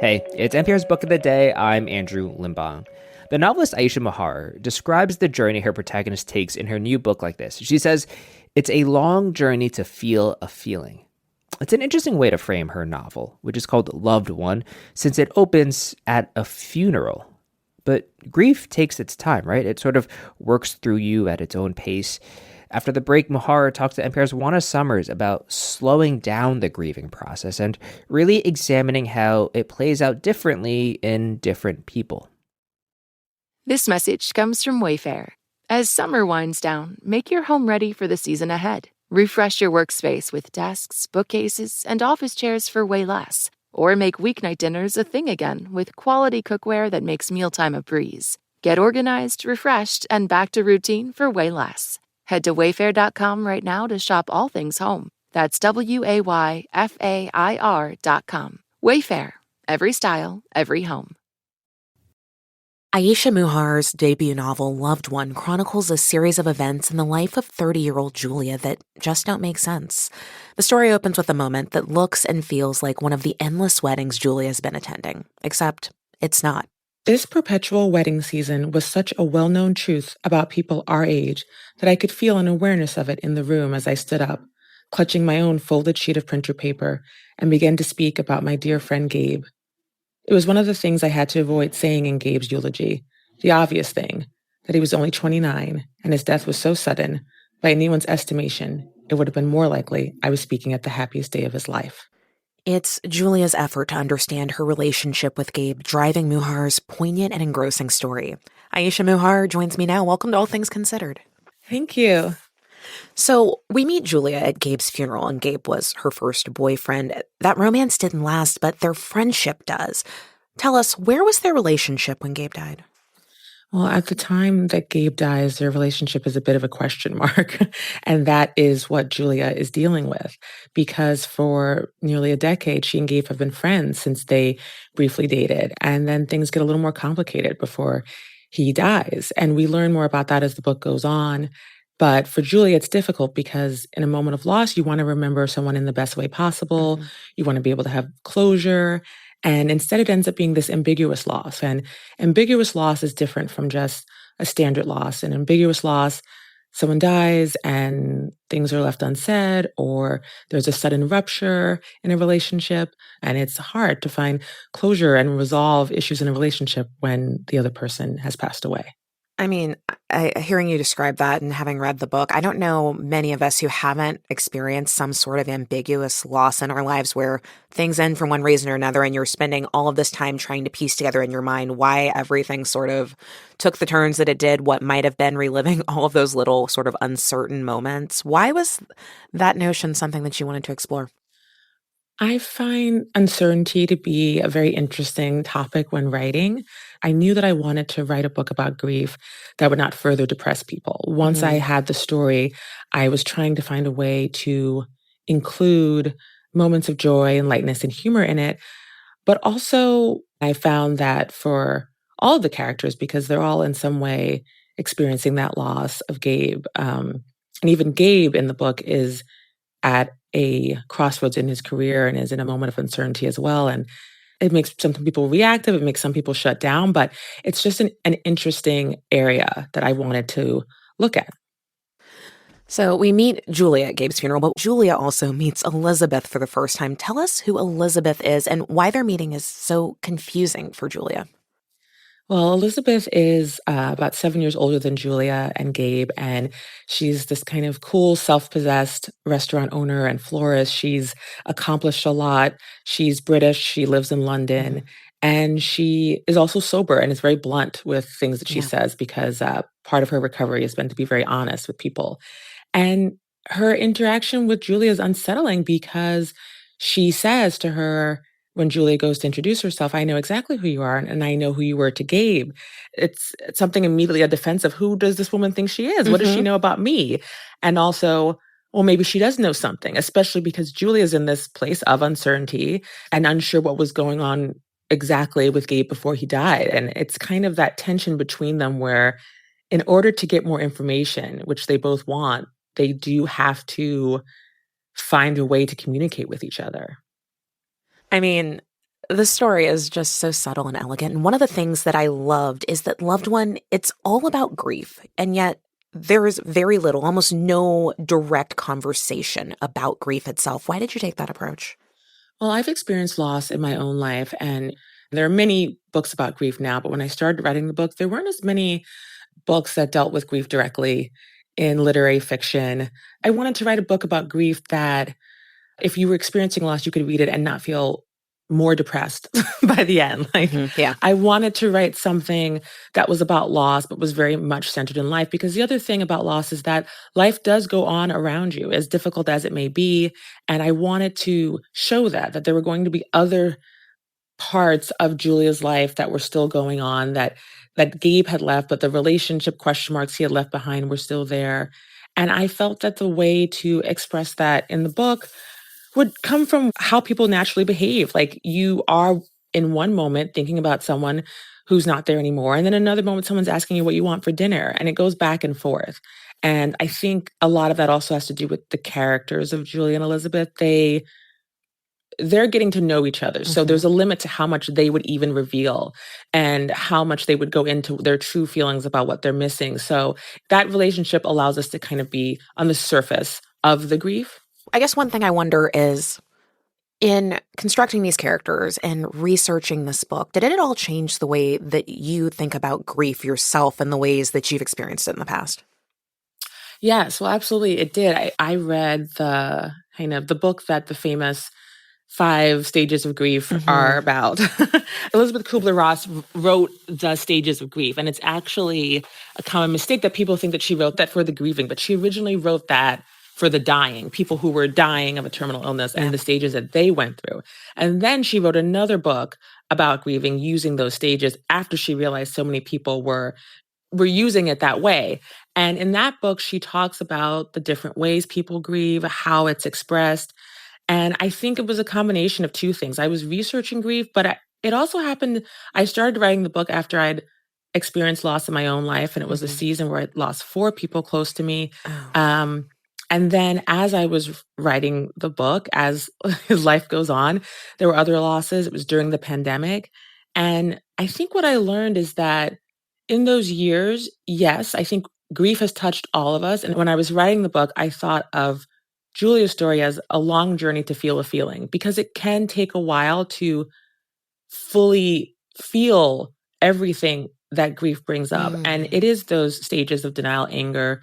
Hey, it's NPR's Book of the Day. I'm Andrew Limbong. The novelist Aisha Muharrar describes the journey her protagonist takes in her new book like this. She says, it's a long journey to feel a feeling. It's an interesting way to frame her novel, which is called Loved One, since it opens at a funeral. But grief takes its time, right? It sort of works through you at its own pace. After the break, Muharrar talks to NPR's Juana about slowing down the grieving process and really examining how it plays out differently in different people. This message comes from Wayfair. As summer winds down, make your home ready for the season ahead. Refresh your workspace with desks, bookcases, and office chairs for way less. Or make weeknight dinners a thing again with quality cookware that makes mealtime a breeze. Get organized, refreshed, and back to routine for way less. Head to wayfair.com right now to shop all things home. That's WAYFAIR.com. Wayfair. Every style, every home. Aisha Muharrar's debut novel, Loved One, chronicles a series of events in the life of 30-year-old Julia that just don't make sense. The story opens with a moment that looks and feels like one of the endless weddings Julia's been attending, except it's not. This perpetual wedding season was such a well-known truth about people our age that I could feel an awareness of it in the room as I stood up, clutching my own folded sheet of printer paper, and began to speak about my dear friend Gabe. It was one of the things I had to avoid saying in Gabe's eulogy, the obvious thing, that he was only 29 and his death was so sudden, by anyone's estimation, it would have been more likely I was speaking at the happiest day of his life. It's Julia's effort to understand her relationship with Gabe driving Muharrar's poignant and engrossing story. Aisha Muharrar joins me now. Welcome to All Things Considered. Thank you. So we meet Julia at Gabe's funeral, and Gabe was her first boyfriend. That romance didn't last, but their friendship does. Tell us, where was their relationship when Gabe died? Well, at the time that Gabe dies, their relationship is a bit of a question mark. And that is what Julia is dealing with. Because for nearly a decade, she and Gabe have been friends since they briefly dated. And then things get a little more complicated before he dies. And we learn more about that as the book goes on. But for Julia, it's difficult because in a moment of loss, you want to remember someone in the best way possible. You want to be able to have closure. And instead, it ends up being this ambiguous loss. And ambiguous loss is different from just a standard loss. An ambiguous loss, someone dies and things are left unsaid, or there's a sudden rupture in a relationship. And it's hard to find closure and resolve issues in a relationship when the other person has passed away. I mean, hearing you describe that and having read the book, I don't know many of us who haven't experienced some sort of ambiguous loss in our lives where things end for one reason or another, and you're spending all of this time trying to piece together in your mind why everything sort of took the turns that it did, what might have been reliving all of those little sort of uncertain moments. Why was that notion something that you wanted to explore? I find uncertainty to be a very interesting topic when writing. I knew that I wanted to write a book about grief that would not further depress people. Once I had the story, I was trying to find a way to include moments of joy and lightness and humor in it. But also, I found that for all of the characters, because they're all in some way experiencing that loss of Gabe, and even Gabe in the book is at a crossroads in his career and is in a moment of uncertainty as well. And it makes some people reactive, it makes some people shut down, but it's just an interesting area that I wanted to look at. So we meet Julia at Gabe's funeral, but Julia also meets Elizabeth for the first time. Tell us who Elizabeth is and why their meeting is so confusing for Julia. Well, Elizabeth is about 7 years older than Julia and Gabe, and she's this kind of cool, self-possessed restaurant owner and florist. She's accomplished a lot. She's British. She lives in London, and she is also sober and is very blunt with things that she Yeah. says because part of her recovery has been to be very honest with people. And her interaction with Julia is unsettling because she says to her, when Julia goes to introduce herself, I know exactly who you are, and I know who you were to Gabe. It's something immediately a defense of who does this woman think she is? What does she know about me? And also, well, maybe she does know something, especially because Julia's in this place of uncertainty and unsure what was going on exactly with Gabe before he died. And it's kind of that tension between them where, in order to get more information, which they both want, they do have to find a way to communicate with each other. I mean, The story is just so subtle and elegant. And one of the things that I loved is that Loved One, it's all about grief. And yet there is very little, almost no direct conversation about grief itself. Why did you take that approach? Well, I've experienced loss in my own life, and there are many books about grief now, but when I started writing the book, there weren't as many books that dealt with grief directly in literary fiction. I wanted to write a book about grief that if you were experiencing loss, you could read it and not feel more depressed by the end. Yeah. I wanted to write something that was about loss, but was very much centered in life. Because the other thing about loss is that life does go on around you, as difficult as it may be. And I wanted to show that there were going to be other parts of Julia's life that were still going on, that Gabe had left, but the relationship question marks he had left behind were still there. And I felt that the way to express that in the book would come from how people naturally behave. Like you are in one moment thinking about someone who's not there anymore. And then another moment, someone's asking you what you want for dinner. And it goes back and forth. And I think a lot of that also has to do with the characters of Julia and Elizabeth. They're getting to know each other. So there's a limit to how much they would even reveal and how much they would go into their true feelings about what they're missing. So that relationship allows us to kind of be on the surface of the grief. I guess one thing I wonder is in constructing these characters and researching this book, did it at all change the way that you think about grief yourself and the ways that you've experienced it in the past? Yes, well, absolutely, it did. I read the book that the famous Five Stages of Grief are about. Elizabeth Kubler-Ross wrote the Stages of Grief, and it's actually a common mistake that people think that she wrote that for the grieving, but she originally wrote that for the dying, people who were dying of a terminal illness and the stages that they went through. And then she wrote another book about grieving using those stages after she realized so many people were using it that way. And in that book, she talks about the different ways people grieve, how it's expressed. And I think it was a combination of two things. I was researching grief, but it also happened. I started writing the book after I'd experienced loss in my own life. And it was a season where I lost 4 people close to me. Oh. And then as I was writing the book, as his life goes on, there were other losses. It was during the pandemic. And I think what I learned is that in those years, yes, I think grief has touched all of us. And when I was writing the book, I thought of Julia's story as a long journey to feel a feeling, because it can take a while to fully feel everything that grief brings up. And it is those stages of denial, anger,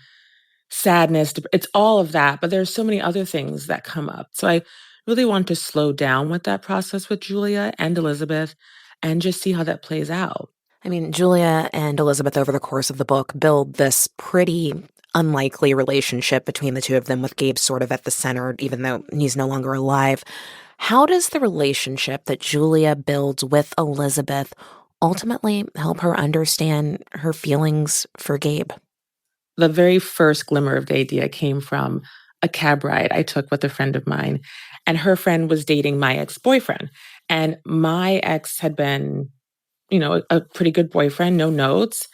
sadness, it's all of that. But there's so many other things that come up. So I really want to slow down with that process with Julia and Elizabeth and just see how that plays out. I mean, Julia and Elizabeth over the course of the book build this pretty unlikely relationship between the two of them, with Gabe sort of at the center, even though he's no longer alive. How does the relationship that Julia builds with Elizabeth ultimately help her understand her feelings for Gabe? The very first glimmer of the idea came from a cab ride I took with a friend of mine, and her friend was dating my ex-boyfriend. And my ex had been, a pretty good boyfriend, no notes,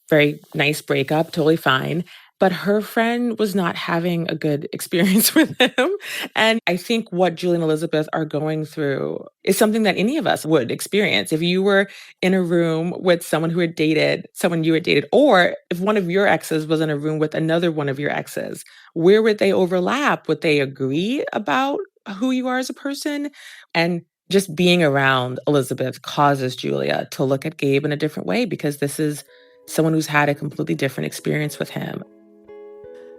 very nice breakup, totally fine. But her friend was not having a good experience with him. And I think what Julie and Elizabeth are going through is something that any of us would experience. If you were in a room with someone who had dated someone you had dated, or if one of your exes was in a room with another one of your exes, where would they overlap? Would they agree about who you are as a person? And just being around Elizabeth causes Julia to look at Gabe in a different way, because this is someone who's had a completely different experience with him.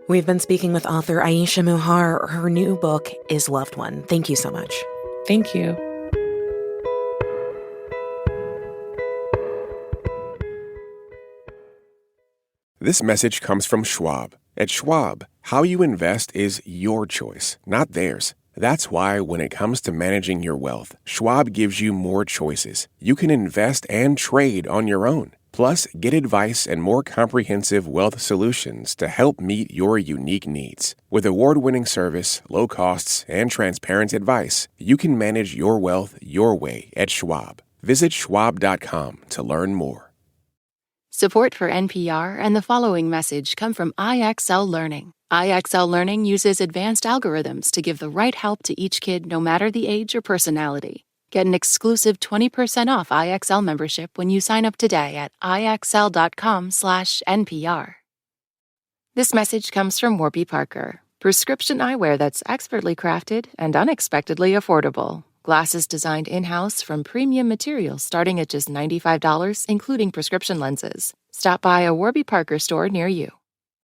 We've been speaking with author Aisha Muharrar. Her new book is Loved One. Thank you so much. Thank you. This message comes from Schwab. At Schwab, how you invest is your choice, not theirs. That's why when it comes to managing your wealth, Schwab gives you more choices. You can invest and trade on your own. Plus, get advice and more comprehensive wealth solutions to help meet your unique needs. With award-winning service, low costs, and transparent advice, you can manage your wealth your way at Schwab. Visit schwab.com to learn more. Support for NPR and the following message come from IXL Learning. IXL Learning uses advanced algorithms to give the right help to each kid, no matter the age or personality. Get an exclusive 20% off IXL membership when you sign up today at IXL.com/NPR. This message comes from Warby Parker, prescription eyewear that's expertly crafted and unexpectedly affordable. Glasses designed in-house from premium materials starting at just $95, including prescription lenses. Stop by a Warby Parker store near you.